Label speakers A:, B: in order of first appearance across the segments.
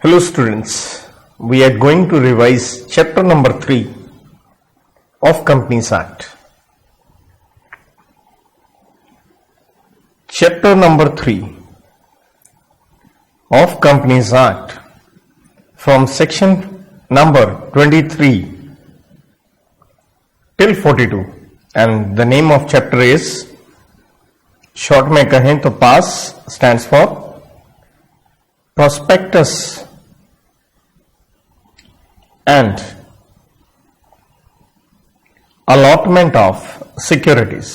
A: Hello students, we are going to revise chapter number 3 of Companies Act. Chapter number 3 of Companies Act from section number 23 till 42, and the name of chapter is, short में कहें तो PAS stands for Prospectus and allotment of securities.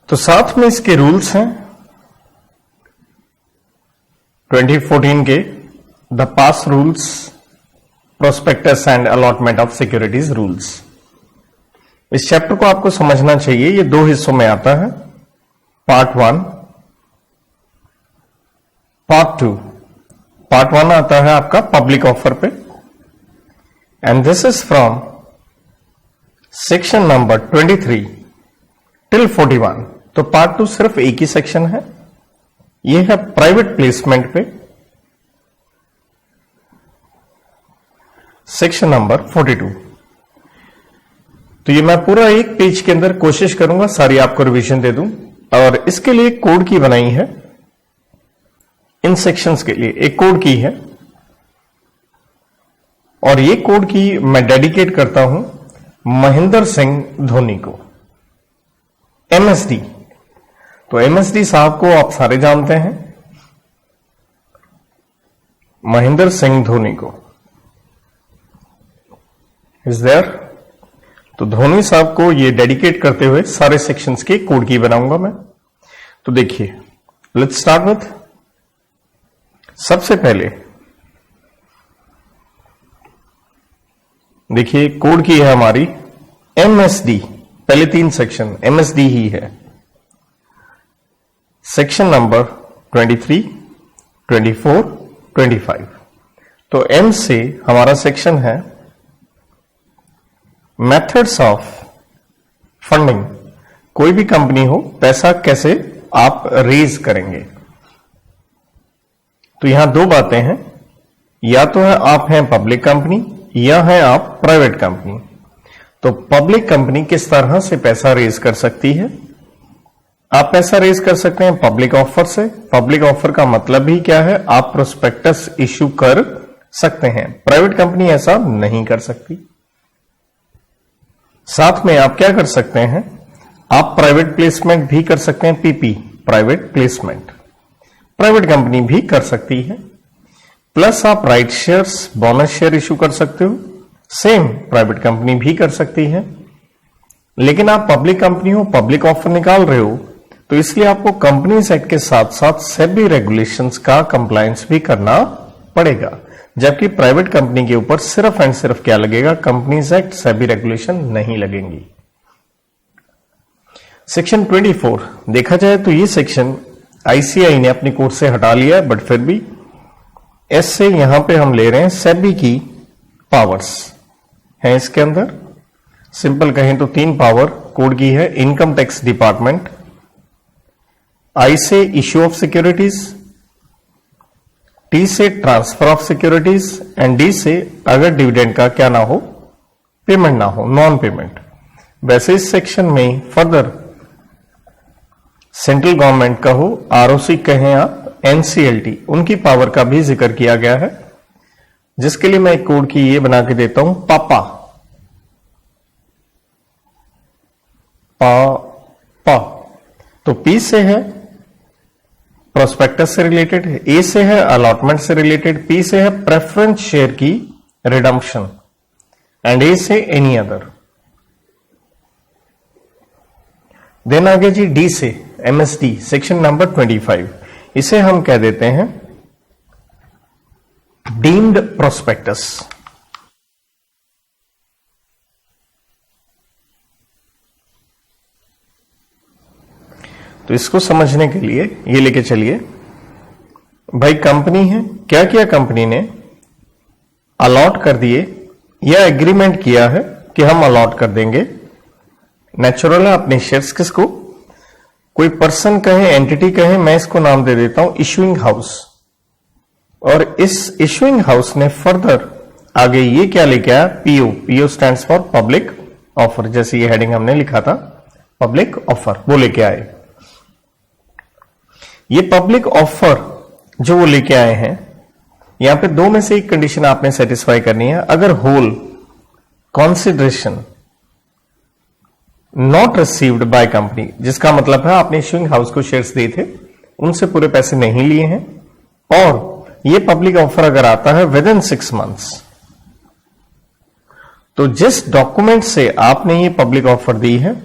A: तो साथ में इसके rules हैं 2014 के the pass rules, prospectus and allotment of securities rules. इस चैप्टर को आपको समझना चाहिए, ये दो हिस्सों में आता है, पार्ट 1, पार्ट 2। पार्ट 1 आता है आपका पब्लिक ऑफर पे, and this is from section number 23 till 41। तो पार्ट 2 सिर्फ एक ही सेक्शन है, ये है प्राइवेट प्लेसमेंट पे, सेक्शन नंबर 42। तो ये मैं पूरा एक पेज के अंदर कोशिश करूंगा सारी आपको रिवीजन दे दूं, और इसके लिए कोड की बनाई है, इन सेक्शंस के लिए एक कोड की है, और ये कोड की मैं डेडिकेट करता हूं महेंद्र सिंह धोनी को, एमएसडी। तो एमएसडी साहब को आप सारे जानते हैं, महेंद्र सिंह धोनी को, इज देयर। तो धोनी साहब को ये डेडिकेट करते हुए सारे सेक्शंस के कोड की बनाऊंगा मैं। तो देखिए, लेट्स स्टार्ट विथ, सबसे पहले देखिए कोड की है हमारी एमएसडी। पहले 3 सेक्शन एमएसडी ही है, सेक्शन नंबर 23, 24, 25। तो एम से हमारा सेक्शन है मेथड्स ऑफ फंडिंग। कोई भी कंपनी हो, पैसा कैसे आप रेज करेंगे। तो यहां 2 बातें हैं, या तो है आप हैं पब्लिक कंपनी या है आप प्राइवेट कंपनी। तो पब्लिक कंपनी किस तरह से पैसा रेज कर सकती है? आप पैसा रेज कर सकते हैं पब्लिक ऑफर से। पब्लिक ऑफर का मतलब ही क्या है? आप प्रोस्पेक्टस इश्यू कर सकते हैं। प्राइवेट कंपनी ऐसा नहीं कर सकती। साथ में आप क्या कर सकते हैं? आप प्राइवेट प्लेसमेंट भी कर सकते हैं, PP private placement private company भी कर सकती है। प्लस आप right shares, bonus share issue कर सकते हो, सेम प्राइवेट कंपनी भी कर सकती है। लेकिन आप पब्लिक कंपनी हो, पब्लिक ऑफर निकाल रहे हो, तो इसलिए आपको कंपनीज एक्ट के साथ साथ सेबी रेगुलेशंस का कंप्लायंस भी करना पड़ेगा। जबकि प्राइवेट कंपनी के ऊपर सिर्फ एंड सिर्फ क्या लगेगा? कंपनीज एक्ट, सेबी रेगुलेशन नहीं लगेंगी। सेक्शन 24 देखा जाए तो ये सेक्शन आईसीआई ने अपनी कोर्ट से हटा लिया है, बट फिर भी एस से यहां पे हम ले रहे हैं सेबी की पावर्स हैं इसके अंदर। सिंपल कहें तो 3 पावर कोड की है, इनकम टैक्स डिपार्टमेंट, आई से इश्यू ऑफ सिक्योरिटीज, टी से transfer of securities, and D से अगर डिविडेंड का क्या ना हो, पेमेंट ना हो, नॉन पेमेंट। वैसे इस सेक्शन में फर्दर सेंट्रल गवर्नमेंट का हो, आरओसी कहें आप, एनसीएलटी, उनकी पावर का भी जिक्र किया गया है, जिसके लिए मैं एक कोड की ये बना के देता हूं, पापा। पा तो पी से है प्रोस्पेक्टस से रिलेटेड, ए से है अलॉटमेंट से रिलेटेड, पी से है प्रेफरेंस शेयर की रिडम्पशन, एंड ए से एनी अदर। देन आगे जी डी से एमएसडी, सेक्शन नंबर 25, इसे हम कह देते हैं डीम्ड प्रोस्पेक्टस। तो इसको समझने के लिए ये लेके चलिए भाई, कंपनी है, क्या किया कंपनी ने? अलॉट कर दिए या एग्रीमेंट किया है कि हम अलॉट कर देंगे नेचुरल है अपने शेयर्स किसको, कोई पर्सन कहे, एंटिटी कहे, मैं इसको नाम दे देता हूं इशुइंग हाउस। और इस इशुइंग हाउस ने फर्दर आगे ये क्या लेके आया, PO. PO stands for public offer, जैसे ये हेडिंग हमने लिखा था पब्लिक ऑफर, वो लेके आए। ये पब्लिक ऑफर जो वो लेके आए हैं, यहां पे दो में से एक कंडीशन आपने सेटिस्फाई करनी है। अगर whole consideration not received by company, जिसका मतलब है आपने इशुइंग हाउस को शेयर्स दिए थे, उनसे पूरे पैसे नहीं लिए हैं, और ये पब्लिक ऑफर अगर आता है विद इन 6 मंथ्स, तो जिस डॉक्यूमेंट से आपने ये पब्लिक ऑफर दी है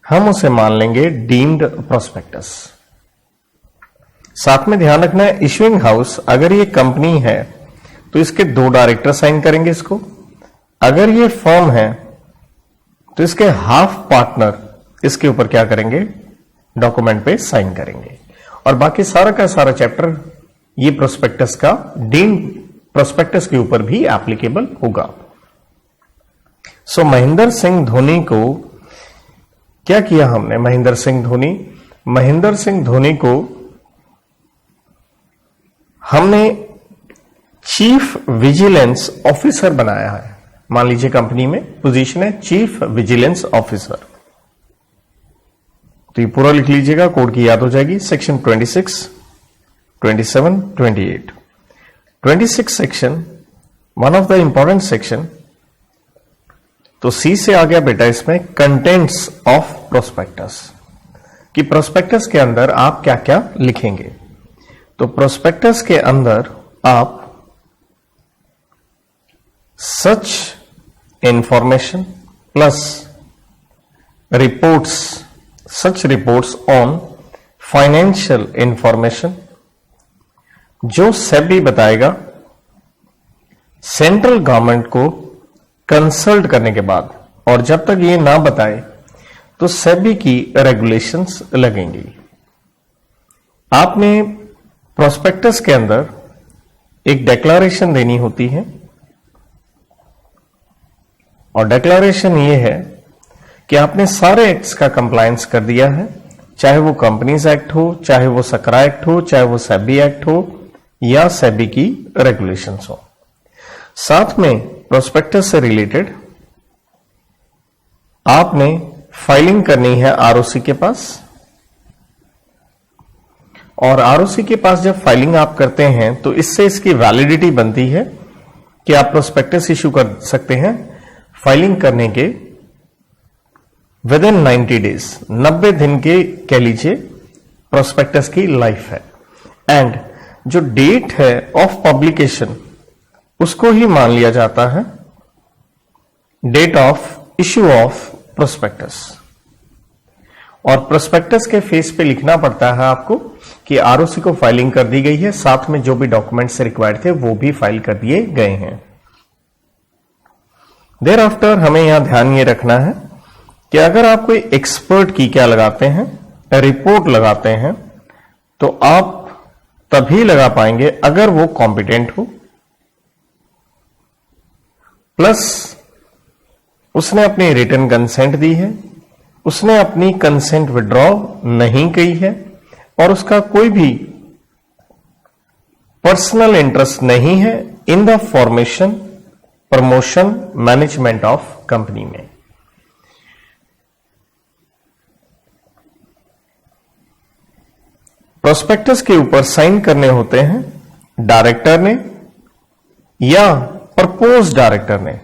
A: हम उसे मान लेंगे डीम्ड प्रोस्पेक्टस। साथ में ध्यान रखना है, इशुइंग हाउस अगर ये कंपनी है तो इसके 2 डायरेक्टर साइन करेंगे इसको, अगर ये फर्म है तो इसके हाफ पार्टनर इसके ऊपर क्या करेंगे, डॉक्यूमेंट पे साइन करेंगे। और बाकी सारा का सारा चैप्टर ये प्रोस्पेक्टस का डीम्ड प्रोस्पेक्टस के ऊपर भी एप्लीकेबल होगा। सो महेंद्र सिंह धोनी को क्या किया हमने, महेंद्र सिंह धोनी को हमने चीफ विजिलेंस ऑफिसर बनाया है। मान लीजिए कंपनी में पोजीशन है चीफ विजिलेंस ऑफिसर, तो ये पूरा लिख लीजिएगा, कोड की याद हो जाएगी। Section 26, 27, 28। 26 section one of the important section. तो सी से आ गया बेटा इसमें कंटेंट्स ऑफ प्रोस्पेक्टस, कि प्रोस्पेक्टस के अंदर आप क्या क्या लिखेंगे। तो प्रोस्पेक्टस के अंदर आप सच information plus reports, such reports on financial information जो सेबी बताएगा सेंट्रल गवर्नमेंट को कंसल्ट करने के बाद, और जब तक ये ना बताए तो सेबी की रेगुलेशंस लगेंगी। आपने प्रोस्पेक्टस के अंदर एक डिक्लेरेशन देनी होती है, और डिक्लेरेशन ये है कि आपने सारे एक्ट्स का कंप्लायंस कर दिया है, चाहे वो कंपनीज एक्ट हो, चाहे वो सकरा एक्ट हो, चाहे वो सेबी एक्ट हो या सेबी की रेगुलेशंस हो। साथ में प्रोस्पेक्टस से रिलेटेड आपने फाइलिंग करनी है आरओसी के पास, और आरओसी के पास जब फाइलिंग आप करते हैं तो इससे इसकी वैलिडिटी बनती है कि आप प्रोस्पेक्टस इश्यू कर सकते हैं फाइलिंग करने के विद इन 90 डेज, 90 दिन के कह लीजिए प्रोस्पेक्टस की लाइफ है। एंड जो डेट है ऑफ पब्लिकेशन उसको ही मान लिया जाता है date of issue of prospectus. और प्रोस्पेक्टस के फेस पे लिखना पड़ता है आपको कि आरओसी को फाइलिंग कर दी गई है, साथ में जो भी डॉक्यूमेंट्स रिक्वायर्ड थे वो भी फाइल कर दिए गए हैं। देयर आफ्टर हमें यहां ध्यान ये रखना है कि अगर आप कोई एक्सपर्ट की क्या लगाते हैं, रिपोर्ट लगाते हैं, तो आप तभी लगा पाएंगे अगर वो कॉम्पिटेंट हो, प्लस उसने अपनी रिटन कंसेंट दी है, उसने अपनी कंसेंट विड्रॉ नहीं की है, और उसका कोई भी पर्सनल इंटरेस्ट नहीं है in the formation, promotion, management of company में। प्रोस्पेक्टस के ऊपर साइन करने होते हैं डायरेक्टर ने या प्रपोज डायरेक्टर ने,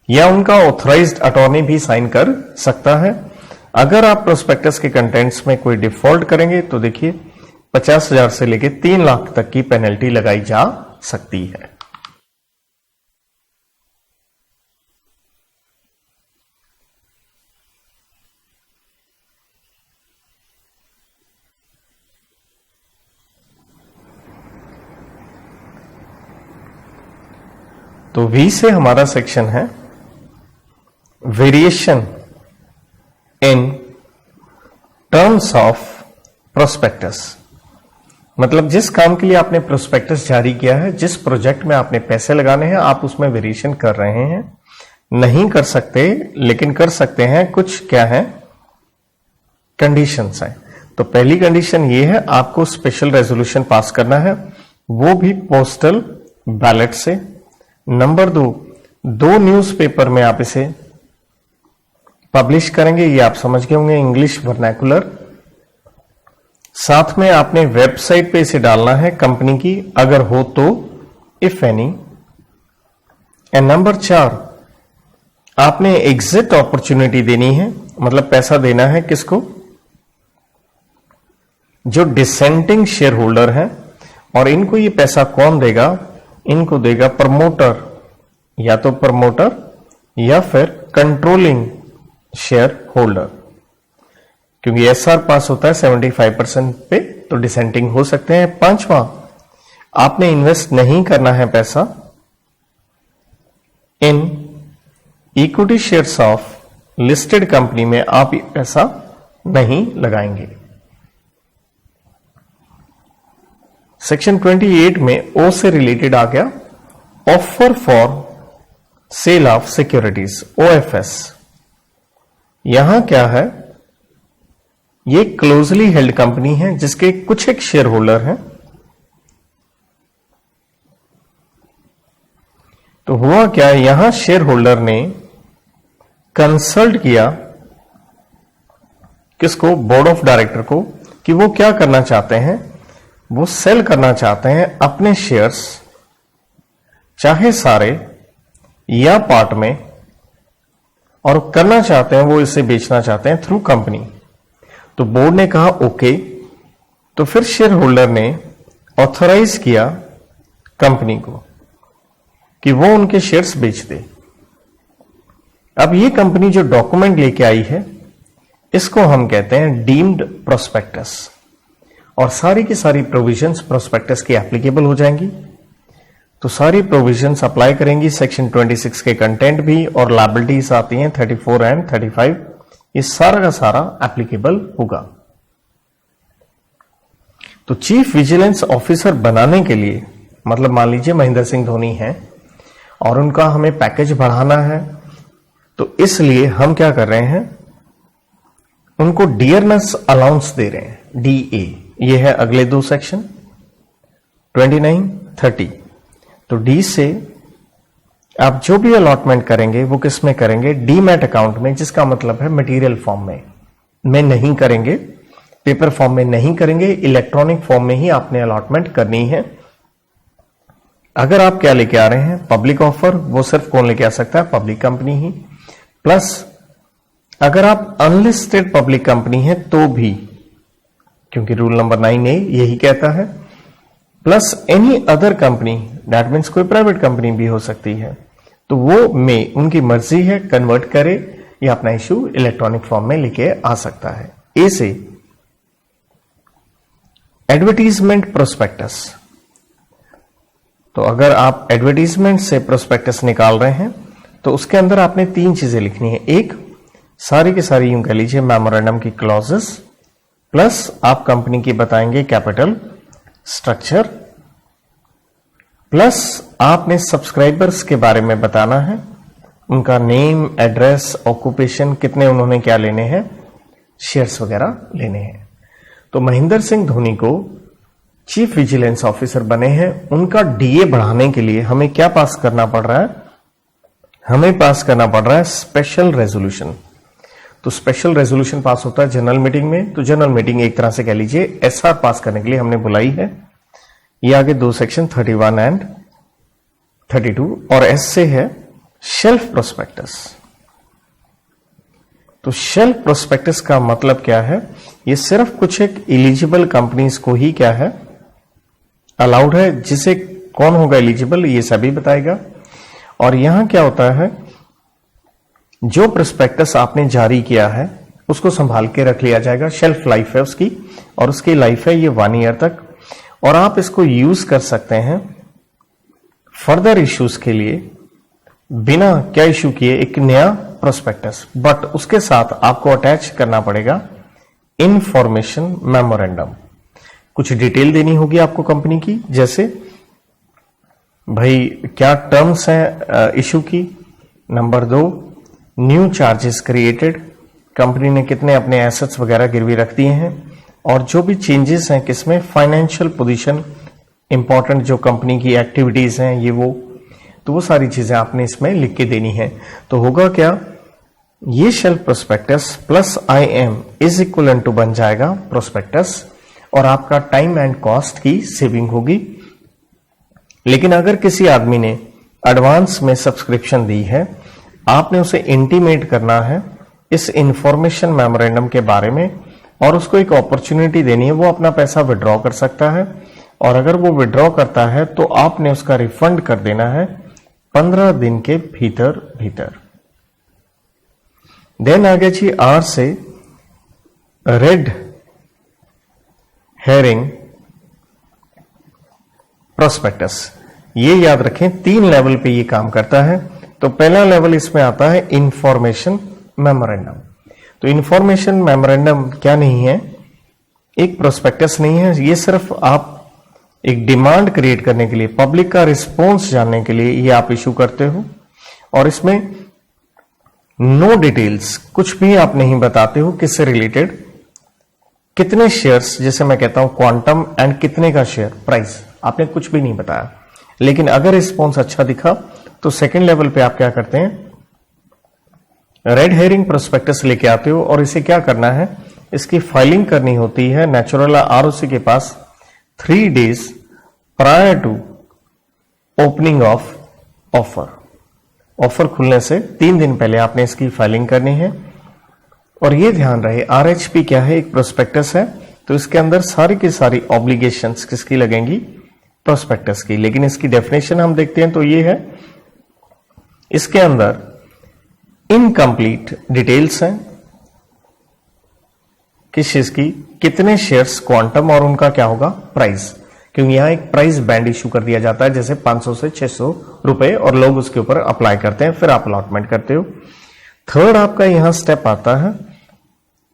A: या उनका ऑथराइज्ड अटॉर्नी भी साइन कर सकता है। अगर आप प्रोस्पेक्टस के कंटेंट्स में कोई डिफॉल्ट करेंगे तो देखिए 50,000 से लेकर 3 लाख तक की पेनल्टी लगाई जा सकती है। तो वी से हमारा सेक्शन है variation in terms of prospectus. मतलब जिस काम के लिए आपने प्रोस्पेक्टस जारी किया है, जिस प्रोजेक्ट में आपने पैसे लगाने हैं, आप उसमें वेरिएशन कर रहे हैं, नहीं कर सकते, लेकिन कर सकते हैं कुछ, क्या है, कंडीशंस हैं। तो पहली कंडीशन ये है, आपको स्पेशल रेजोल्यूशन पास करना है, वो भी पोस्टल बैलेट से। नंबर 2 न्यूज़पेपर में आप इसे पब्लिश करेंगे, ये आप समझ गए होंगे, इंग्लिश वर्नैकुलर। साथ में आपने वेबसाइट पे इसे डालना है कंपनी की, अगर हो तो, इफ एनी। एंड नंबर 4, आपने एग्जिट अपॉर्चुनिटी देनी है, मतलब पैसा देना है किसको, जो डिसेंटिंग शेयर होल्डर है। और इनको ये पैसा कौन देगा, इनको देगा प्रमोटर, या तो प्रमोटर या फिर कंट्रोलिंग शेयर होल्डर, क्योंकि एसआर पास होता है 75% पे, तो डिसेंटिंग हो सकते हैं। 5वां, आपने इन्वेस्ट नहीं करना है पैसा in equity shares of listed company में, आप पैसा नहीं लगाएंगे। सेक्शन 28 में ओ से रिलेटेड आ गया, offer for sale of securities, OFS. यहां क्या है, ये क्लोजली हेल्ड कंपनी है जिसके कुछ एक शेयर होल्डर हैं। तो हुआ क्या, यहां शेयर होल्डर ने कंसल्ट किया किसको, बोर्ड ऑफ डायरेक्टर को, कि वो क्या करना चाहते हैं, वो सेल करना चाहते हैं अपने शेयर्स, चाहे सारे या पार्ट में, और करना चाहते हैं वो इसे बेचना चाहते हैं थ्रू कंपनी। तो बोर्ड ने कहा ओके, तो फिर शेयर होल्डर ने ऑथराइज किया कंपनी को कि वो उनके शेयर्स बेच दे। अब ये कंपनी जो डॉक्यूमेंट लेके आई है, इसको हम कहते हैं डीम्ड प्रोस्पेक्टस, और सारी की सारी प्रोविजंस प्रोस्पेक्टस की एप्लीकेबल हो जाएंगी। तो सारी प्रोविजंस अप्लाई करेंगी, सेक्शन 26 के कंटेंट भी, और लायबिलिटीज आती हैं 34 एंड 35, ये सारा का सारा एप्लीकेबल होगा। तो चीफ विजिलेंस ऑफिसर बनाने के लिए, मतलब मान लीजिए महेंद्र सिंह धोनी है और उनका हमें पैकेज बढ़ाना है, तो इसलिए हम क्या कर रहे हैं, उनको डियरनेस अलाउंस दे रहे हैं, डीए। ये है अगले 2 सेक्शन 29, 30। तो डी से आप जो भी अलॉटमेंट करेंगे वो किस में करेंगे, डीमैट अकाउंट में, जिसका मतलब है मटेरियल फॉर्म में नहीं करेंगे, पेपर फॉर्म में नहीं करेंगे, इलेक्ट्रॉनिक फॉर्म में ही आपने अलॉटमेंट करनी है। अगर आप क्या लेके आ रहे हैं, पब्लिक ऑफर, वो सिर्फ कौन लेके आ सकता है, पब्लिक कंपनी ही। प्लस अगर आप अनलिस्टेड पब्लिक कंपनी है तो भी, क्योंकि रूल नंबर 9A यही कहता है, plus any other company, that means कोई प्राइवेट कंपनी भी हो सकती है, तो वो में उनकी मर्जी है, कन्वर्ट करे या अपना इश्यू इलेक्ट्रॉनिक फॉर्म में लेके आ सकता है। ए से एडवर्टीजमेंट प्रोस्पेक्टस। तो अगर आप एडवर्टीजमेंट से प्रोस्पेक्टस निकाल रहे हैं तो उसके अंदर आपने 3 चीजें लिखनी है। एक, सारी की सारी यूं कह लीजिए मेमोरेंडम की क्लॉजेस, प्लस आप कंपनी की बताएंगे कैपिटल स्ट्रक्चर, प्लस आपने सब्सक्राइबर्स के बारे में बताना है, उनका नेम, एड्रेस, ऑक्यूपेशन, कितने उन्होंने क्या लेने हैं, शेयर्स वगैरह लेने हैं। तो महेंद्र सिंह धोनी को चीफ विजिलेंस ऑफिसर बने हैं, उनका डीए बढ़ाने के लिए हमें क्या पास करना पड़ रहा है, हमें पास करना पड़ रहा है स्पेशल रेजोल्यूशन। तो स्पेशल रेजोल्यूशन पास होता है जनरल मीटिंग में। तो जनरल मीटिंग एक तरह से कह लीजिए एसआर पास करने के लिए हमने बुलाई है। ये आगे 2 सेक्शन 31 एंड 32, और एस से है शेल्फ प्रोस्पेक्टस। तो शेल्फ प्रोस्पेक्टस का मतलब क्या है, ये सिर्फ कुछ एक एलिजिबल कंपनीज को ही क्या है अलाउड है, जिसे कौन होगा एलिजिबल ये सभी बताएगा। और यहां क्या होता है, जो प्रोस्पेक्टस आपने जारी किया है उसको संभाल के रख लिया जाएगा, शेल्फ लाइफ है उसकी, और उसकी लाइफ है ये 1 ईयर तक, और आप इसको यूज कर सकते हैं फर्दर इश्यूज के लिए बिना क्या इश्यू किए एक नया प्रोस्पेक्टस, बट उसके साथ आपको अटैच करना पड़ेगा इंफॉर्मेशन मेमोरेंडम। कुछ डिटेल देनी होगी आपको कंपनी की, जैसे भाई क्या टर्म्स हैं इश्यू की, number 2, new charges created, company ने कितने अपने एसेट्स वगैरह गिरवी रख दिए हैं, और जो भी चेंजेस हैं किसमें, फाइनेंशियल पोजीशन, इंपॉर्टेंट जो कंपनी की एक्टिविटीज हैं ये वो, तो वो सारी चीजें आपने इसमें लिख के देनी है। तो होगा क्या, ये shelf prospectus plus IM is equal to बन जाएगा प्रोस्पेक्टस, और आपका टाइम एंड कॉस्ट की सेविंग होगी। लेकिन अगर किसी आदमी ने एडवांस में सब्सक्रिप्शन दी है, आपने उसे इंटीमेट करना है इस इंफॉर्मेशन मेमोरेंडम के बारे में, और उसको एक अपॉर्चुनिटी देनी है, वो अपना पैसा विड्रॉ कर सकता है, और अगर वो विड्रॉ करता है तो आपने उसका रिफंड कर देना है 15 दिन के भीतर भीतर। देन आगे जी R से रेड हेरिंग प्रोस्पेक्टस, ये याद रखें 3 लेवल पे ये काम करता है। तो पहला लेवल इसमें आता है इंफॉर्मेशन मेमोरेंडम। तो इंफॉर्मेशन मेमोरेंडम क्या नहीं है, एक प्रोस्पेक्टस नहीं है, ये सिर्फ आप एक डिमांड क्रिएट करने के लिए, पब्लिक का रिस्पॉन्स जानने के लिए ये आप इशू करते हो, और इसमें नो डिटेल्स, कुछ भी आप नहीं बताते हो किससे रिलेटेड, कितने शेयर्स, जैसे मैं कहता हूं क्वांटम एंड कितने का शेयर प्राइस, आपने कुछ भी नहीं बताया। लेकिन अगर रिस्पॉन्स अच्छा दिखा तो सेकंड लेवल पे आप क्या करते हैं, रेड हेरिंग प्रोस्पेक्टस लेके आते हो, और इसे क्या करना है, इसकी फाइलिंग करनी होती है नेचुरल ROC के पास 3 days prior to opening of offer. Offer खुलने से 3 दिन पहले आपने इसकी फाइलिंग करनी है। और ये ध्यान रहे, RHP क्या है, एक प्रोस्पेक्टस है, तो इसके अंदर सारी की सारी ऑब्लिगेशंस किसकी लगेंगी, प्रोस्पेक्टस की। लेकिन इसकी डेफिनेशन हम देखते हैं तो ये है, इसके अंदर इनकम्प्लीट डिटेल्स हैं किस चीज की, कितने शेयर्स क्वांटम और उनका क्या होगा प्राइस, क्योंकि यहां एक प्राइस बैंड इशू कर दिया जाता है, जैसे 500 से 600 रुपए, और लोग उसके ऊपर अप्लाई करते हैं, फिर आप अलॉटमेंट करते हो। थर्ड आपका यहां स्टेप आता है,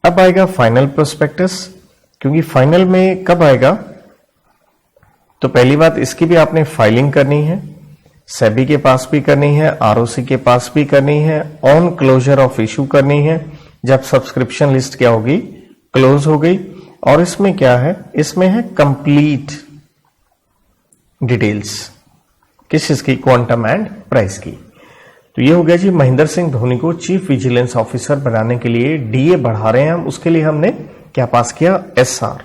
A: अब आएगा फाइनल प्रोस्पेक्टस, क्योंकि फाइनल में कब आएगा, तो पहली बात इसकी भी आपने फाइलिंग करनी है, सेबी के पास भी करनी है, ROC के पास भी करनी है, ऑन क्लोजर ऑफ इशू करनी है, जब सब्सक्रिप्शन लिस्ट क्या होगी, क्लोज हो गई। और इसमें क्या है, इसमें है कंप्लीट डिटेल्स किस चीज की, क्वांटम एंड प्राइस की। तो ये हो गया जी, महेंद्र सिंह धोनी को चीफ विजिलेंस ऑफिसर बनाने के लिए DA बढ़ा रहे हैं हम, उसके लिए हमने क्या पास किया, SR।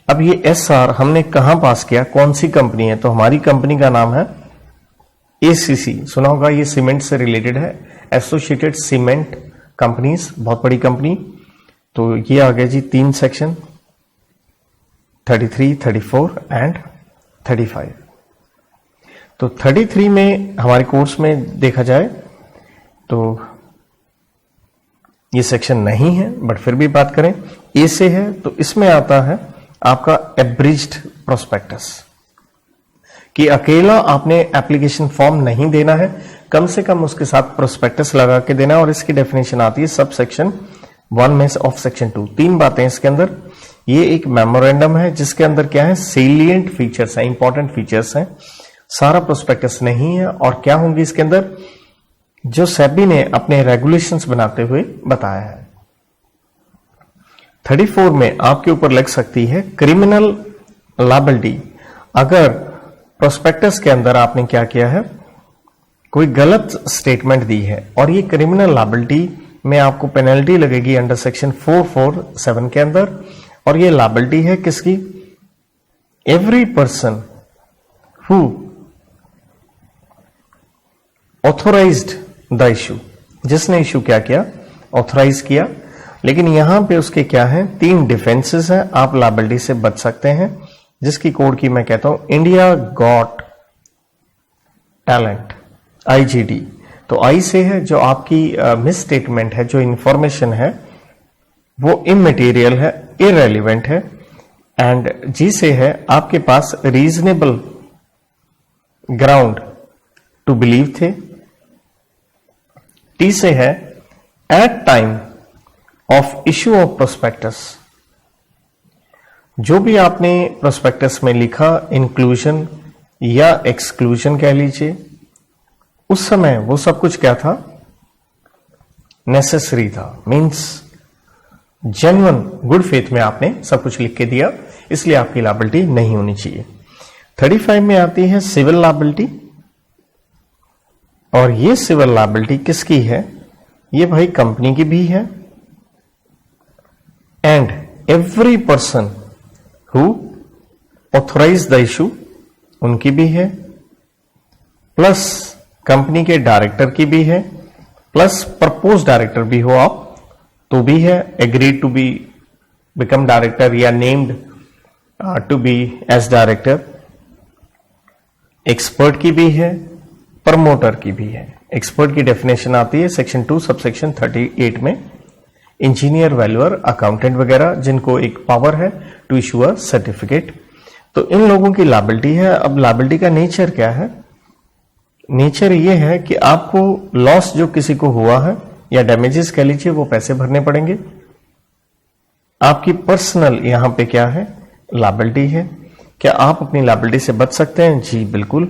A: अब ये SR हमने कहां पास किया, कौन सी कंपनी है, तो हमारी कंपनी का नाम है ACC, सुना होगा, ये सीमेंट से रिलेटेड है, एसोसिएटेड सीमेंट कंपनीज, बहुत बड़ी कंपनी। तो ये आ गया जी 3 सेक्शन, 33, 34 एंड 35। तो 33 में हमारे कोर्स में देखा जाए तो ये सेक्शन नहीं है, बट फिर भी बात करें, ए से है, तो इसमें आता है आपका एब्रिज्ड प्रोस्पेक्टस, कि अकेला आपने एप्लीकेशन फॉर्म नहीं देना है, कम से कम उसके साथ प्रोस्पेक्टस लगा के देना। और इसकी डेफिनेशन आती है सब सेक्शन 1 में ऑफ सेक्शन 2। 3 बातें इसके अंदर, ये एक मेमोरेंडम है जिसके अंदर क्या है, सेलिएंट फीचर्स है, इंपॉर्टेंट फीचर्स हैं, सारा प्रोस्पेक्टस नहीं है। और क्या होंगे इसके अंदर, जो सेबी ने अपने रेगुलेशंस बनाते हुए बताया है। 34 में आपके ऊपर लग सकती है क्रिमिनल लायबिलिटी, अगर प्रोस्पेक्टस के अंदर आपने क्या किया है, कोई गलत स्टेटमेंट दी है, और ये क्रिमिनल लायबिलिटी में आपको पेनल्टी लगेगी अंडर सेक्शन 447 के अंदर। और ये लायबिलिटी है किसकी, every person who authorised the issue, जिसने इशू क्या किया, ऑथोराइज किया। लेकिन यहां पे उसके क्या है, 3 डिफेंसेस हैं, आप लायबिलिटी से बच सकते हैं, जिसकी कोड की मैं कहता हूं इंडिया गॉट टैलेंट, IGT। तो आई से है जो आपकी मिस स्टेटमेंट है, जो इंफॉर्मेशन है वो इमटेरियल है, इररेलेवेंट है। एंड जी से है आपके पास रीजनेबल ग्राउंड टू बिलीव थे। टी से है at time of issue of prospectus, जो भी आपने प्रोस्पेक्टस में लिखा, इंक्लूजन या एक्सक्लूजन कह लीजिए, उस समय वो सब कुछ क्या था, नेसेसरी था, मींस जेन्युइन गुड फेथ में आपने सब कुछ लिख के दिया, इसलिए आपकी लायबिलिटी नहीं होनी चाहिए। 35 में आती है सिविल लायबिलिटी, और ये सिविल लायबिलिटी किसकी है, ये भाई कंपनी की भी है, and every person who authorise the issue उनकी भी है, प्लस कंपनी के डायरेक्टर की भी है, प्लस प्रपोज डायरेक्टर भी हो आप तो भी है, agreed to be become director या named to be as director, expert की भी है, प्रमोटर की भी है। एक्सपर्ट की डेफिनेशन आती है सेक्शन 2 सबसेक्शन 38 में, इंजीनियर, वैल्यूअर, अकाउंटेंट वगैरह जिनको एक पावर है टू इशू अ सर्टिफिकेट। तो इन लोगों की लायबिलिटी है। अब लायबिलिटी का नेचर क्या है, नेचर ये है कि आपको लॉस जो किसी को हुआ है या डैमेजेस कह लीजिए वो पैसे भरने पड़ेंगे। आपकी पर्सनल यहां पे क्या है, लायबिलिटी है। क्या आप अपनी लायबिलिटी से बच सकते हैं? जी बिल्कुल।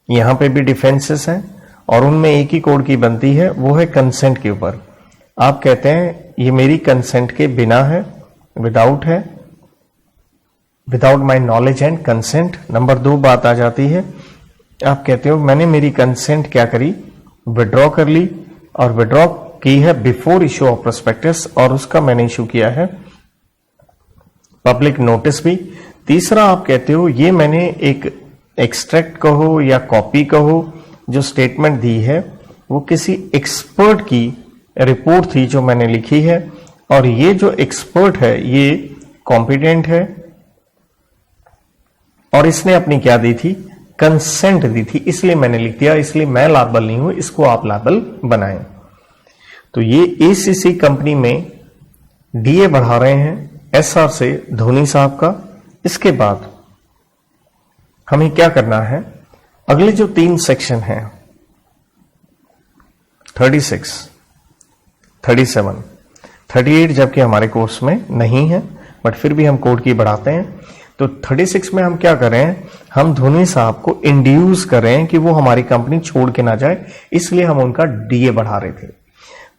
A: यहां पे भी डिफेंसेस हैं और उनमें एक ही कोड की बनती है, वो है कंसेंट के ऊपर। आप कहते हैं ये मेरी कंसेंट के बिना है, विदाउट है, without my knowledge and consent. Number 2 बात आ जाती है, आप कहते हो मैंने मेरी कंसेंट क्या करी, विड्रॉ कर ली, और विड्रॉ की है बिफोर इशू ऑफ प्रोस्पेक्टस, और उसका मैंने इशू किया है पब्लिक नोटिस भी। तीसरा आप कहते हो ये मैंने एक एक्सट्रैक्ट कहो या कॉपी कहो जो स्टेटमेंट दी है वो किसी एक्सपर्ट की रिपोर्ट थी जो मैंने लिखी है, और ये जो एक्सपर्ट है ये कॉम्पिटेंट है और इसने अपनी क्या दी थी, कंसेंट दी थी, इसलिए मैंने लिख दिया, इसलिए मैं लायबल नहीं हूं, इसको आप लायबल बनाएं। तो ये एसीसी कंपनी में डीए बढ़ा रहे हैं एसआर से धोनी साहब का। इसके बाद हमें क्या करना है, अगले जो 3 सेक्शन हैं 36, 37, 38 जबकि हमारे कोर्स में नहीं है बट फिर भी हम कोड की बढ़ाते हैं। तो 36 में हम क्या कर रहे हैं, हम धोनी साहब को इंड्यूस कर रहे हैं कि वो हमारी कंपनी छोड़ के ना जाए, इसलिए हम उनका डीए बढ़ा रहे थे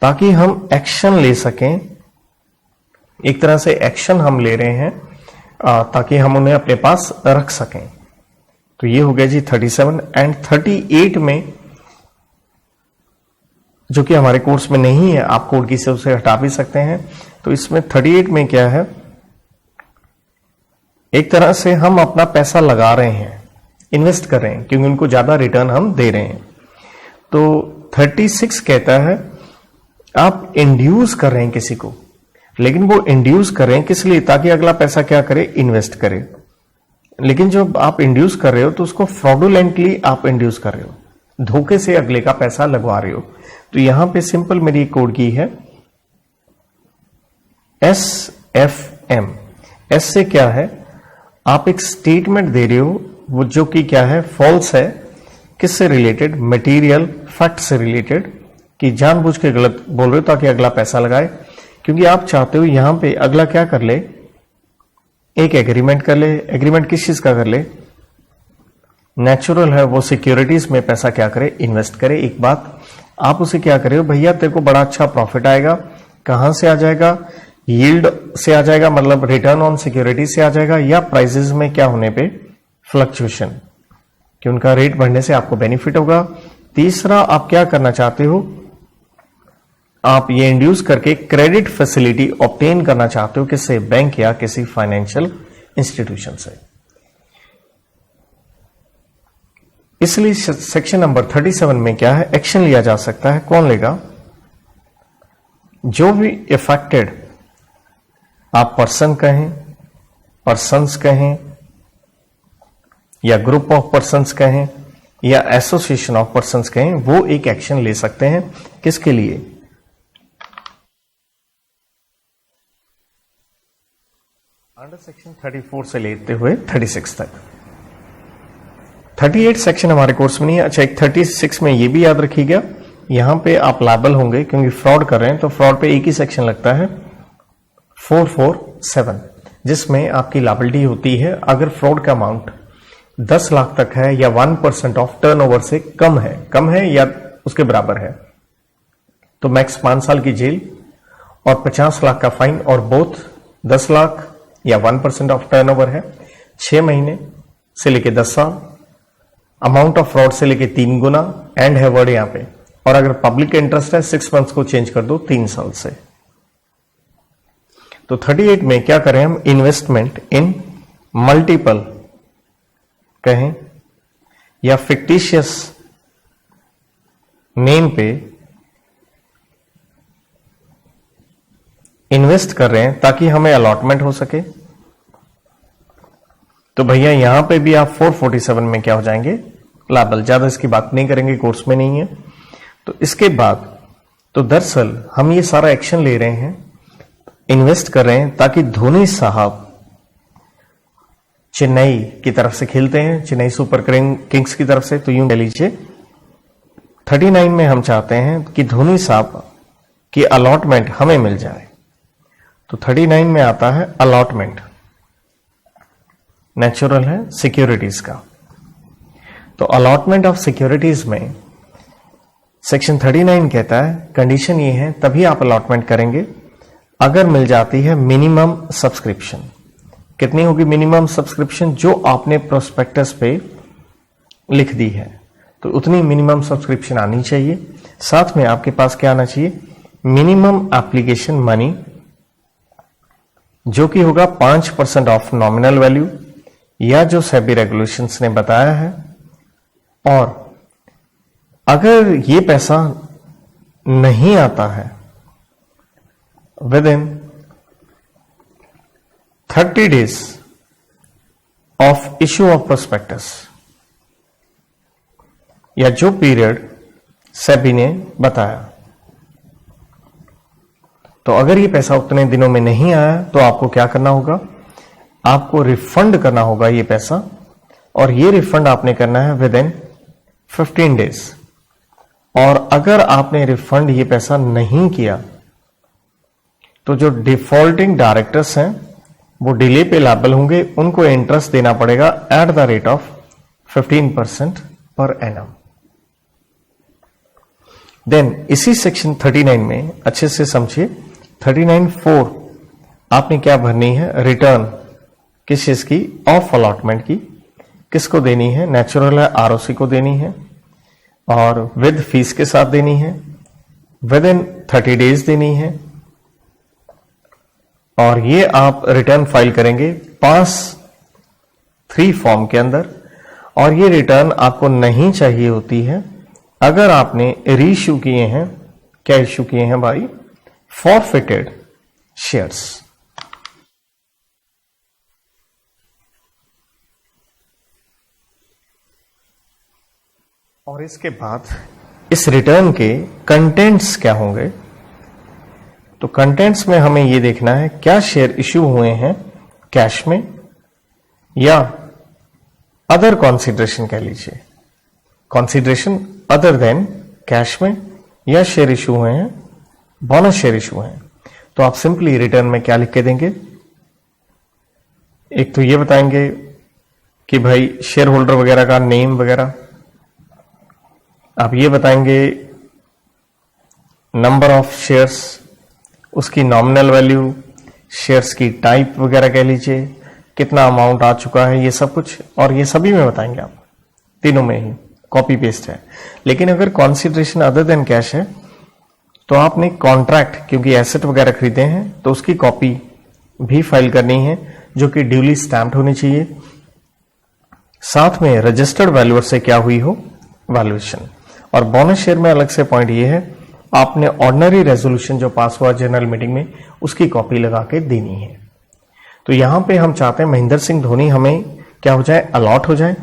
A: ताकि हम एक्शन ले सकें। एक तरह से एक्शन हम ले रहे हैं ताकि हम उन्हें अपने पास रख सकें। तो ये हो गया जी 37 एंड 38 में जो कि हमारे कोर्स में नहीं है, आप कोड की से उसे हटा भी सकते हैं। तो इसमें 38 में क्या है, एक तरह से हम अपना पैसा लगा रहे हैं, इन्वेस्ट कर रहे हैं, क्योंकि उनको ज्यादा रिटर्न हम दे रहे हैं। तो 36 कहता है आप इंड्यूस कर रहे हैं किसी को, लेकिन वो इंड्यूस कर रहे हैं किस लिए, ताकि अगला पैसा क्या करे, इन्वेस्ट करे। लेकिन जब आप इंड्यूस कर रहे हो तो उसको फ्रॉडुलेंटली आप इंड्यूस कर रहे हो, धोखे से अगले का पैसा लगवा रहे हो। तो यहां पे सिंपल मेरी कोड की है SFM। एस से क्या है, आप एक स्टेटमेंट दे रहे हो वो जो कि क्या है, फॉल्स है। किससे रिलेटेड, मटेरियल फैक्ट से रिलेटेड, कि जानबूझ के गलत बोल रहे हो ताकि अगला पैसा लगाए, क्योंकि आप चाहते हो यहां पे अगला क्या कर ले, एक एग्रीमेंट कर ले। एग्रीमेंट किस चीज का कर ले, नेचुरल है वो सिक्योरिटीज में पैसा क्या करे, इन्वेस्ट करे। एक बात आप उसे क्या करे हो, भैया तेरे को बड़ा अच्छा प्रॉफिट आएगा, कहां से आ जाएगा, यील्ड से आ जाएगा, मतलब रिटर्न ऑन सिक्योरिटी से आ जाएगा, या प्राइसेस में क्या होने पे, फ्लक्चुएशन, कि उनका रेट बढ़ने से आपको बेनिफिट होगा। तीसरा आप क्या करना चाहते हो, आप ये इंड्यूस करके क्रेडिट फैसिलिटी ऑब्टेन करना चाहते हो, किससे, बैंक या किसी फाइनेंशियल इंस्टीट्यूशन से। इसलिए सेक्शन नंबर 37 में क्या है, एक्शन लिया जा सकता है। कौन लेगा, जो भी इफेक्टेड, आप पर्सन कहें, पर्सन्स कहें, या ग्रुप ऑफ पर्सन्स कहें, या एसोसिएशन ऑफ पर्सन्स कहें, वो एक एक्शन ले सकते हैं। किसके लिए, अंडर सेक्शन 34 से लेते हुए 36 तक। 38 सेक्शन हमारे कोर्स में नहीं है। अच्छा, एक 36 में ये भी याद रखिएगा, यहां पे आप लायबल होंगे क्योंकि फ्रॉड कर रहे हैं, तो फ्रॉड पे एक ही सेक्शन लगता है 447, जिसमें आपकी लायबिलिटी होती है अगर फ्रॉड का अमाउंट 10 लाख तक है या 1% ऑफ टर्नओवर से कम है या उसके बराबर है, तो मैक्स 5 साल की जेल और 50 लाख का फाइन, और बोथ 10 लाख या 1% ऑफ टर्नओवर है 6 महीने से लेके 10 साल, अमाउंट ऑफ फ्रॉड से लेके 3 गुना, एंड है वर्ड यहां पे, और अगर पब्लिक इंटरेस्ट है 6 मंथ्स को चेंज कर दो 3 साल से। तो 38 में क्या करें हम, इन्वेस्टमेंट इन मल्टीपल कहें या फिक्टिशियस नेम पे इन्वेस्ट कर रहे हैं ताकि हमें अलॉटमेंट हो सके। तो भैया यहां पे भी आप 447 में क्या हो जाएंगे, लायबल। ज्यादा इसकी बात नहीं करेंगे, कोर्स में नहीं है। तो इसके बाद तो दरअसल हम ये सारा एक्शन ले रहे हैं, इन्वेस्ट कर रहे हैं ताकि धोनी साहब चेन्नई की तरफ से खेलते हैं, चेन्नई सुपर किंग्स की तरफ से, तो यूं कह लीजिए 39 में हम चाहते हैं कि धोनी साहब की अलॉटमेंट हमें मिल जाए। तो 39 में आता है अलॉटमेंट, नेचुरल है सिक्योरिटीज का। तो अलॉटमेंट ऑफ सिक्योरिटीज में सेक्शन 39 कहता है कंडीशन ये है तभी आप अलॉटमेंट करेंगे अगर मिल जाती है मिनिमम सब्सक्रिप्शन। कितनी होगी मिनिमम सब्सक्रिप्शन, जो आपने प्रोस्पेक्टस पे लिख दी है, तो उतनी मिनिमम सब्सक्रिप्शन आनी चाहिए। साथ में आपके पास क्या आना चाहिए, मिनिमम एप्लीकेशन मनी, जो कि होगा 5% ऑफ नॉमिनल वैल्यू या जो सेबी रेगुलेशंस ने बताया है। और अगर ये पैसा नहीं आता है with in 30 days of issue of prospectus, या जो पीरियड सेबी ने बताया, तो अगर ये पैसा उतने दिनों में नहीं आया तो आपको क्या करना होगा, आपको रिफंड करना होगा ये पैसा, और ये रिफंड आपने करना है विद इन 15 days। और अगर आपने रिफंड ये पैसा नहीं किया तो जो डिफॉल्टिंग डायरेक्टर्स हैं वो डिले पे लायबल होंगे, उनको इंटरेस्ट देना पड़ेगा at the rate of 15% per annum. Then इसी सेक्शन 39 में अच्छे से समझिए, 39(4) आपने क्या भरनी है, रिटर्न किस चीज की, ऑफ अलॉटमेंट की। किसको देनी है, नेचुरल है आरओसी को देनी है, और विद फीस के साथ देनी है, विद इन 30 days देनी है। और ये आप रिटर्न फाइल करेंगे पास 3 फॉर्म के अंदर, और ये रिटर्न आपको नहीं चाहिए होती है अगर आपने रीइश्यू किए हैं। क्या इश्यू किए हैं भाई, फॉरफिटेड शेयर्स। और इसके बाद इस रिटर्न के कंटेंट्स क्या होंगे, तो कंटेंट्स में हमें यह देखना है क्या शेयर इश्यू हुए हैं कैश में या अदर कॉन्सिडरेशन, कह लीजिए कॉन्सिडरेशन अदर देन कैश में, या शेयर इश्यू हुए हैं, बोनस शेयर इश्यू हैं। तो आप सिंपली रिटर्न में क्या लिख के देंगे, एक तो ये बताएंगे कि भाई शेयर होल्डर वगैरह का नेम वगैरह, आप ये बताएंगे नंबर ऑफ शेयर्स, उसकी नॉमिनल वैल्यू, शेयर्स की टाइप वगैरह कह लीजिए, कितना अमाउंट आ चुका है, ये सब कुछ, और ये सभी में बताएंगे आप, तीनों में ही कॉपी पेस्ट है। लेकिन अगर कॉन्सिडरेशन अदर देन कैश है तो आपने कॉन्ट्रैक्ट, क्योंकि एसेट वगैरह खरीदे हैं तो उसकी कॉपी भी फाइल करनी है जो कि ड्यूली स्टैम्प्ड होनी चाहिए। साथ में रजिस्टर्ड वैल्यूअर से क्या हुई हो वैल्यूएशन। और बोनस शेयर में अलग से पॉइंट ये है, आपने ऑर्डिनरी रेजोल्यूशन जो पास हुआ जनरल मीटिंग में उसकी कॉपी लगा के देनी है। तो यहां पे हम चाहते हैं महेंद्र सिंह धोनी हमें क्या हो जाए, अलॉट हो जाए।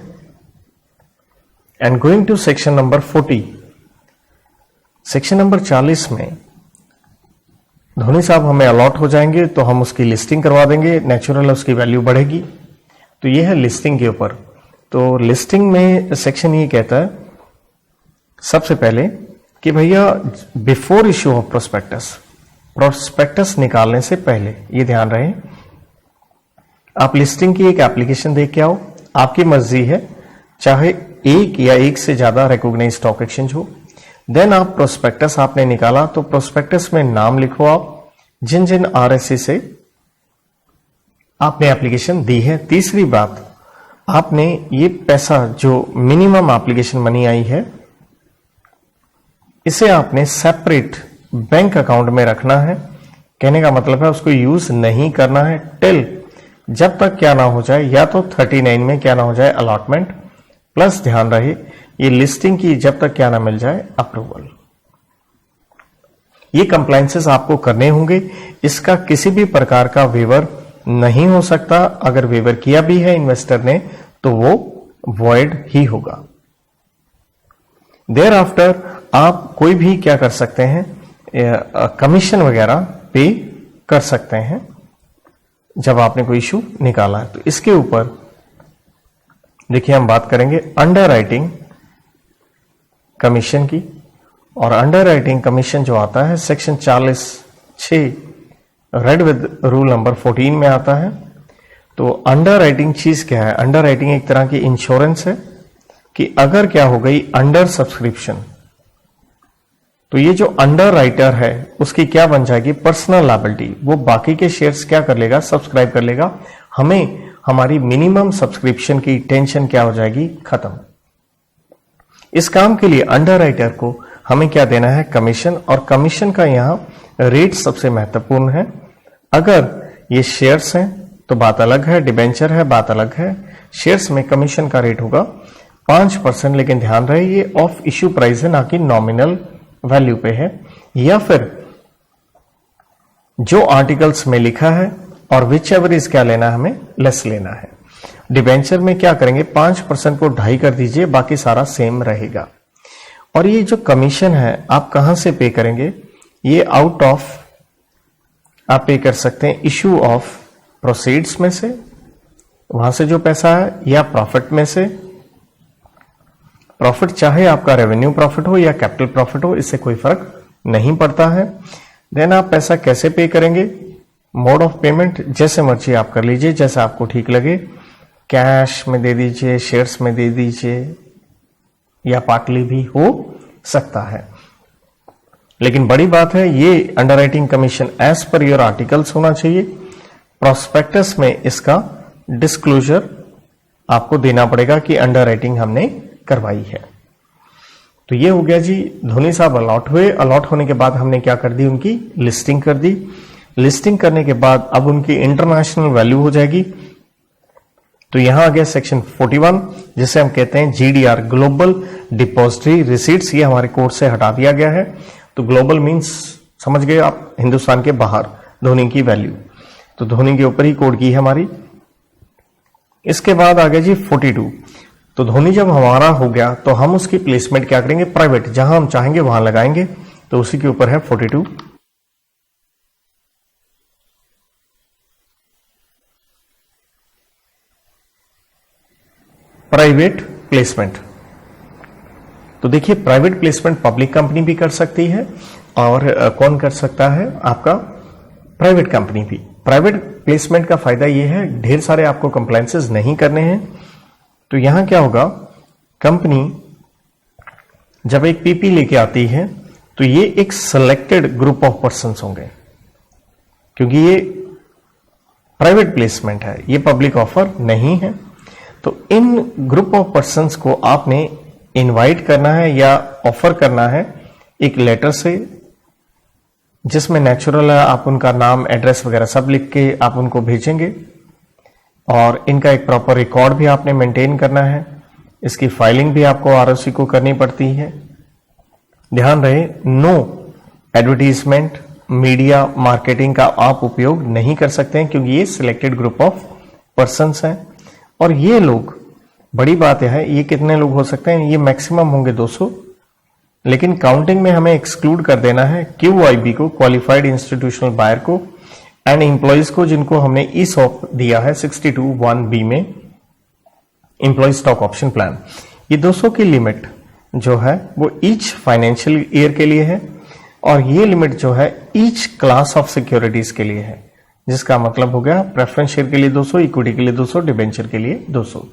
A: And going to section number 40, section number 40 में धोनी साहब हमें अलॉट हो जाएंगे तो हम उसकी लिस्टिंग करवा देंगे, नेचुरल उसकी वैल्यू बढ़ेगी। तो ये है लिस्टिंग के ऊपर। तो लिस्टिंग में सेक्शन ये कहता है सबसे पहले कि भैया before issue of prospectus, prospectus निकालने से पहले ये ध्यान रहे आप लिस्टिंग की एक एप्लीकेशन देख के आओ, आपकी मर्जी है, चाहे एक या एक से ज्यादा रिकॉग्नाइज्ड स्टॉक एक्सचेंज हो। देन आप प्रोस्पेक्टस आपने निकाला तो प्रोस्पेक्टस में नाम लिखो आप जिन जिन आरएससी से आपने एप्लीकेशन दी है। तीसरी बात, आपने ये पैसा जो मिनिमम एप्लीकेशन मनी आई है इसे आपने सेपरेट बैंक अकाउंट में रखना है। कहने का मतलब है उसको यूज नहीं करना है टिल जब तक क्या ना हो जाए, या तो 39 में क्या ना हो जाए अलॉटमेंट, प्लस ध्यान रहे ये लिस्टिंग की जब तक क्या ना मिल जाए अप्रूवल। ये कंप्लायंसेस आपको करने होंगे। इसका किसी भी प्रकार का वेवर नहीं हो सकता। अगर वेवर किया भी है इन्वेस्टर ने तो वो वॉइड ही होगा। देयर आफ्टर आप कोई भी क्या कर सकते हैं, कमीशन वगैरह पे कर सकते हैं जब आपने कोई इशू निकाला है। तो इसके ऊपर देखिए हम बात करेंगे अंडर राइटिंग कमीशन की। और अंडर राइटिंग कमीशन जो आता है section 40(6) read with rule number 14 में आता है। तो अंडर राइटिंग चीज क्या है? अंडर राइटिंग एक तरह की इंश्योरेंस है कि अगर क्या हो गई अंडर सब्सक्रिप्शन, तो ये जो अंडर राइटर है उसकी क्या बन जाएगी? Personal liability. वो बाकी के शेयर्स क्या कर लेगा? सब्सक्राइब कर लेगा। हमें हमारी मिनिमम सब्सक्रिप्शन की टेंशन क्या हो जाएगी? खत्म। इस काम के लिए अंडर राइटर को हमें क्या देना है? कमीशन। और कमीशन का यहां रेट सबसे महत्वपूर्ण है। अगर ये शेयर्स हैं तो बात अलग है, डिबेंचर है बात अलग है। शेयर्स में कमीशन का रेट होगा 5%, लेकिन ध्यान रहे ये ऑफ इश्यू प्राइस है, ना कि नॉमिनल वैल्यू पे है। या फिर जो आर्टिकल्स में लिखा है और विच एवर इज क्या लेना है? हमें लेस लेना है। डिबेंचर में क्या करेंगे? 5% को 2.5 कर दीजिए, बाकी सारा सेम रहेगा। और ये जो कमीशन है आप कहां से पे करेंगे? ये आउट ऑफ आप पे कर सकते हैं इश्यू ऑफ प्रोसीड्स में से, वहां से जो पैसा है, या प्रॉफिट में से। प्रॉफिट चाहे आपका रेवेन्यू प्रॉफिट हो या कैपिटल प्रॉफिट हो, इससे कोई फर्क नहीं पड़ता है। देन आप पैसा कैसे पे करेंगे? मोड ऑफ पेमेंट जैसे मर्जी आप कर लीजिए, जैसे आपको ठीक लगे। कैश में दे दीजिए, शेयर्स में दे दीजिए, या पार्टली भी हो सकता है। लेकिन बड़ी बात है ये underwriting commission as per your articles होना चाहिए। प्रोस्पेक्टस में इसका डिस्क्लोजर आपको देना पड़ेगा कि अंडरराइटिंग हमने करवाई है। तो ये हो गया जी, धोनी साहब अलॉट हुए। अलॉट होने के बाद हमने क्या कर दी? उनकी लिस्टिंग कर दी। लिस्टिंग करने के बाद अब उनकी इंटरनेशनल वैल्यू हो जाएगी। तो यहां आ गया सेक्शन 41, जिसे हम कहते हैं GDR, ग्लोबल डिपॉजिटरी रिसीट्स। ये हमारे कोड से हटा दिया गया है। तो ग्लोबल मींस समझ गए आप, हिंदुस्तान के बाहर धोनी की वैल्यू। तो धोनी के ऊपर ही कोड की है हमारी। इसके बाद आ गया जी 42। तो धोनी जब हमारा हो गया तो हम उसकी प्लेसमेंट क्या करेंगे? प्राइवेट, जहां हम चाहेंगे वहां लगाएंगे। तो उसी के ऊपर है 42। Private placement. तो देखिए प्राइवेट प्लेसमेंट पब्लिक कंपनी भी कर सकती है और कौन कर सकता है? आपका प्राइवेट कंपनी भी। प्राइवेट प्लेसमेंट का फायदा यह है ढेर सारे आपको कंप्लायंसेस नहीं करने हैं। तो यहां क्या होगा? कंपनी जब एक पीपी लेके आती है तो ये एक सिलेक्टेड ग्रुप ऑफ पर्संस होंगे, क्योंकि ये प्राइवेट प्लेसमेंट है, ये पब्लिक ऑफर नहीं है। तो इन ग्रुप ऑफ पर्संस को आपने इनवाइट करना है या ऑफर करना है एक लेटर से, जिसमें नेचुरल है आप उनका नाम एड्रेस वगैरह सब लिख के आप उनको भेजेंगे। और इनका एक प्रॉपर रिकॉर्ड भी आपने मेंटेन करना है। इसकी फाइलिंग भी आपको आरओसी को करनी पड़ती है। ध्यान रहे नो एडवर्टीजमेंट, मीडिया, मार्केटिंग का आप उपयोग नहीं कर सकते हैं, क्योंकि ये सिलेक्टेड ग्रुप ऑफ पर्संस हैं। और ये लोग, बड़ी बात है, ये कितने लोग हो सकते हैं? ये मैक्सिमम होंगे 200, लेकिन काउंटिंग में हमें एक्सक्लूड कर देना है QIB को, क्वालिफाइड इंस्टीट्यूशनल बायर को, एंड एम्प्लॉइज को जिनको हमने ESOP दिया है 62(1)(b) में, एम्प्लॉय स्टॉक ऑप्शन प्लान। ये 200 की लिमिट जो है वो ईच फाइनेंशियल ईयर के लिए है, और ये लिमिट जो है ईच क्लास ऑफ सिक्योरिटीज के लिए है, जिसका मतलब हो गया प्रेफरेंस शेयर के लिए 200, इक्विटी के लिए 200, डिबेंचर के लिए 200।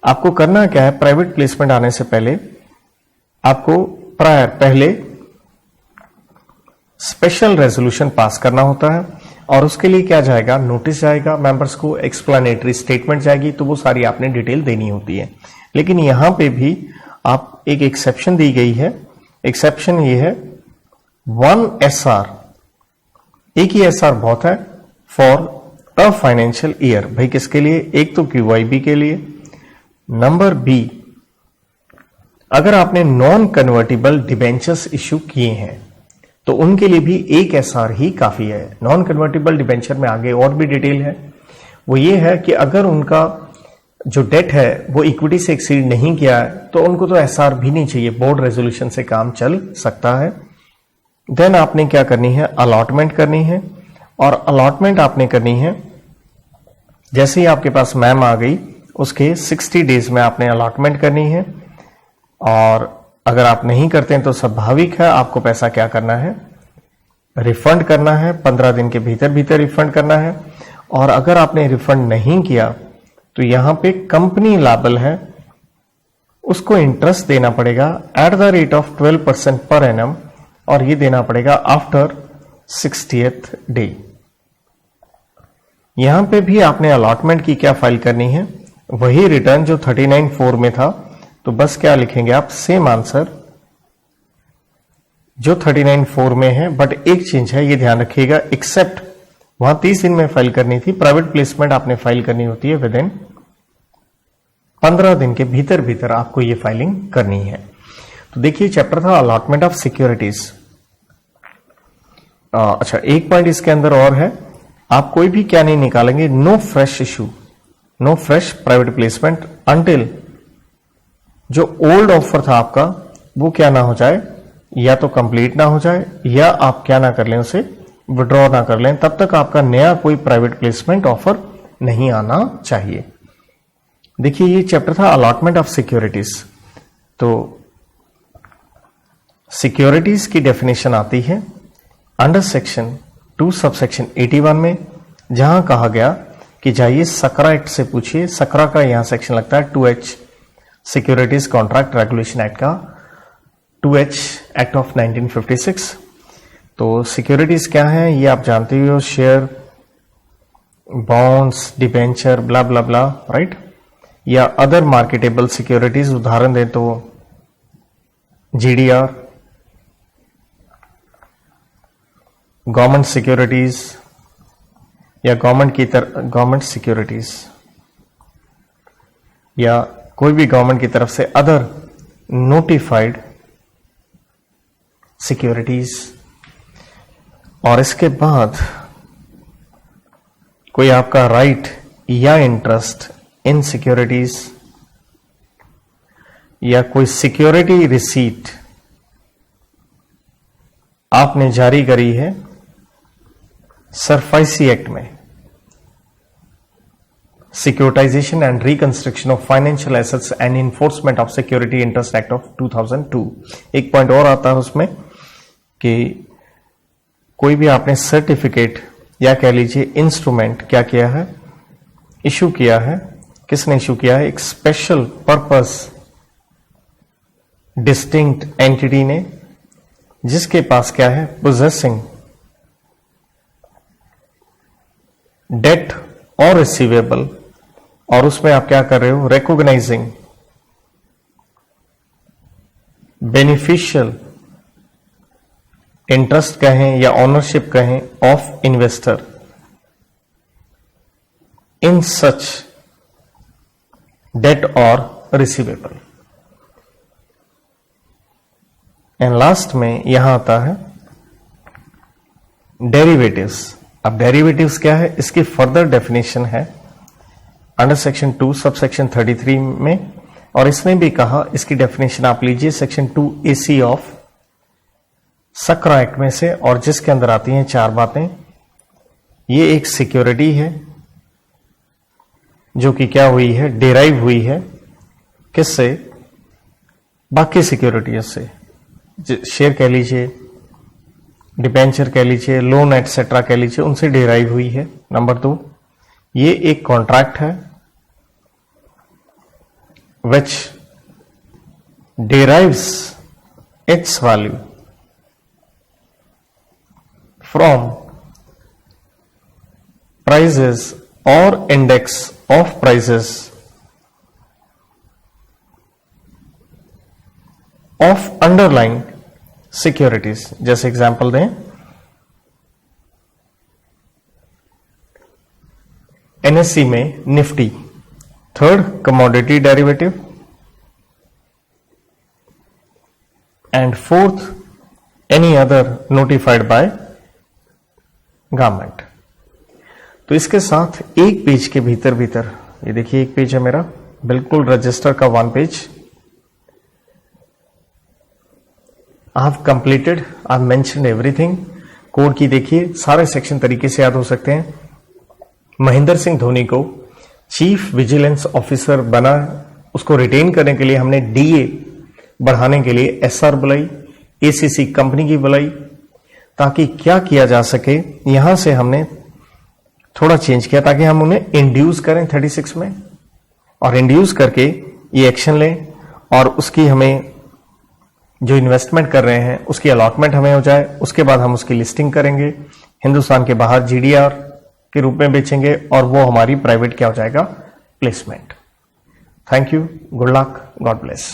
A: आपको करना क्या है, प्राइवेट प्लेसमेंट आने से पहले आपको पहले स्पेशल रेजोल्यूशन पास करना होता है, और उसके लिए क्या जाएगा, नोटिस जाएगा मेंबर्स को, एक्सप्लेनेटरी स्टेटमेंट जाएगी, तो वो सारी आपने डिटेल देनी होती है। लेकिन यहां पे भी आप एक एक्सेप्शन दी गई है। एक्सेप्शन ये है 1 SR, एक ही SR बहुत है फॉर अ फाइनेंशियल ईयर। भाई किसके लिए, एक तो QIB के लिए, नंबर B अगर आपने नॉन कन्वर्टिबल डिबेंचर्स इश्यू किए हैं तो उनके लिए भी एक SR ही काफी है। नॉन कन्वर्टिबल डिबेंचर में आगे और भी डिटेल है, वो ये है कि अगर उनका जो डेट है वो इक्विटी से एक्सीड नहीं किया है तो उनको तो SR भी नहीं चाहिए, बोर्ड रेजोल्यूशन से काम चल सकता है। देन आपने क्या करनी है, अलॉटमेंट करनी है, और अलॉटमेंट आपने करनी है जैसे ही आपके पास मैम आ गई उसके 60 डेज में आपने अलॉटमेंट करनी है। और अगर आप नहीं करते हैं तो स्वाभाविक है आपको पैसा क्या करना है, रिफंड करना है, 15 दिन के भीतर भीतर रिफंड करना है। और अगर आपने रिफंड नहीं किया तो यहां पे कंपनी लायबल है, उसको इंटरेस्ट देना पड़ेगा at the rate of 12% per annum, और ये देना पड़ेगा आफ्टर 60th डे। यहां पे भी आपने अलॉटमेंट की क्या फाइल करनी है, वही रिटर्न जो 39(4) में था, तो बस क्या लिखेंगे आप, सेम आंसर जो 39(4) में है, बट एक चेंज है, ये ध्यान रखिएगा, एक्सेप्ट वहां 30 दिन में फाइल करनी थी, प्राइवेट प्लेसमेंट आपने फाइल करनी होती है विद इन 15 दिन के भीतर भीतर आपको ये फाइलिंग करनी है। तो देखिए चैप्टर था अलॉटमेंट ऑफ सिक्योरिटीज। अच्छा, एक पॉइंट इसके अंदर और है, आप कोई भी क्या नहीं निकालेंगे, no fresh issue, no fresh private placement until जो ओल्ड ऑफर था आपका वो क्या ना हो जाए, या तो कंप्लीट ना हो जाए, या आप क्या ना कर लें, उसे विड्रॉ ना कर लें, तब तक आपका नया कोई प्राइवेट प्लेसमेंट ऑफर नहीं आना चाहिए। देखिए ये चैप्टर था अलॉटमेंट ऑफ सिक्योरिटीज। तो सिक्योरिटीज की डेफिनेशन आती है अंडर सेक्शन 2 सबसेक्शन 81 में, जहां कहा गया कि जाइए सकरा एक्ट से पूछिए। सकरा का यहां सेक्शन लगता है 2H, securities contract regulation act का 2H एक्ट ऑफ 1956। तो सिक्योरिटीज क्या है ये आप जानते ही हो, शेयर, बॉन्ड्स, डिबेंचर, ब्ला ब्ला ब्ला, राइट, या अदर मार्केटेबल सिक्योरिटीज। उदाहरण दें तो GDR, गवर्नमेंट सिक्योरिटीज, या गवर्नमेंट सिक्योरिटीज, या कोई भी गवर्नमेंट की तरफ से अदर नोटिफाइड सिक्योरिटीज। और इसके बाद कोई आपका राइट या इंटरेस्ट इन सिक्योरिटीज, या कोई सिक्योरिटी रिसीट आपने जारी करी है सरफाइसी एक्ट में, securitisation and reconstruction of financial assets and enforcement of security interest act of 2002। एक पॉइंट और आता है उसमें कि कोई भी आपने सर्टिफिकेट या कह लीजिए इंस्ट्रूमेंट क्या किया है, इशू किया है। किसने इशू किया है, एक स्पेशल पर्पस डिस्टिंक्ट एंटिटी ने, जिसके पास क्या है, पोजेसिंग डेट और रिसीवेबल, और उसमें आप क्या कर रहे हो, रिकॉग्नाइजिंग बेनिफिशियल इंटरेस्ट कहें या ओनरशिप कहें of investor in such debt और रिसीवेबल। एंड लास्ट में यहां आता है डेरिवेटिव्स। अब डेरिवेटिव्स क्या है, इसकी फर्दर डेफिनेशन है अंडर सेक्शन 2 सबसेक्शन 33 में, और इसने भी कहा, इसकी डेफिनेशन आप लीजिए section 2AC of Sakra act में से, और जिसके अंदर आती हैं 4 बातें। ये एक सिक्योरिटी है जो कि क्या हुई है, डिराइव हुई है किससे, बाकी सिक्योरिटीज से, शेयर कह लीजिए, डिबेंचर कह लीजिए, लोन एटसेट्रा कह लीजिए, उनसे डिराइव हुई है। नंबर 2, ये एक कॉन्ट्रैक्ट है which derives its value from prices or index of prices of underlying securities. जैसे एग्जांपल दें, एनएससी में Nifty, third commodity derivative, and fourth any other notified by government. तो इसके साथ एक पेज के भीतर ये देखिए एक पेज है मेरा, बिल्कुल रजिस्टर का 1 page. I have completed, I have mentioned everything. Code की देखिए सारे सेक्शन तरीके से याद हो सकते हैं। महेंद्र सिंह धोनी को चीफ विजिलेंस ऑफिसर बना, उसको रिटेन करने के लिए हमने डीए बढ़ाने के लिए एसआर बुलाई, एसीसी कंपनी की बुलाई, ताकि क्या किया जा सके, यहां से हमने थोड़ा चेंज किया ताकि हम उन्हें इंड्यूस करें 36 में, और इंड्यूस करके ये एक्शन लें और उसकी हमें जो इन्वेस्टमेंट कर रहे हैं उसकी अलॉटमेंट हमें हो जाए। उसके बाद हम उसकी लिस्टिंग करेंगे, हिंदुस्तान के बाहर जीडीआर के रूप में बेचेंगे और वो हमारी प्राइवेट क्या हो जाएगा, placement. Thank you, good luck, God bless.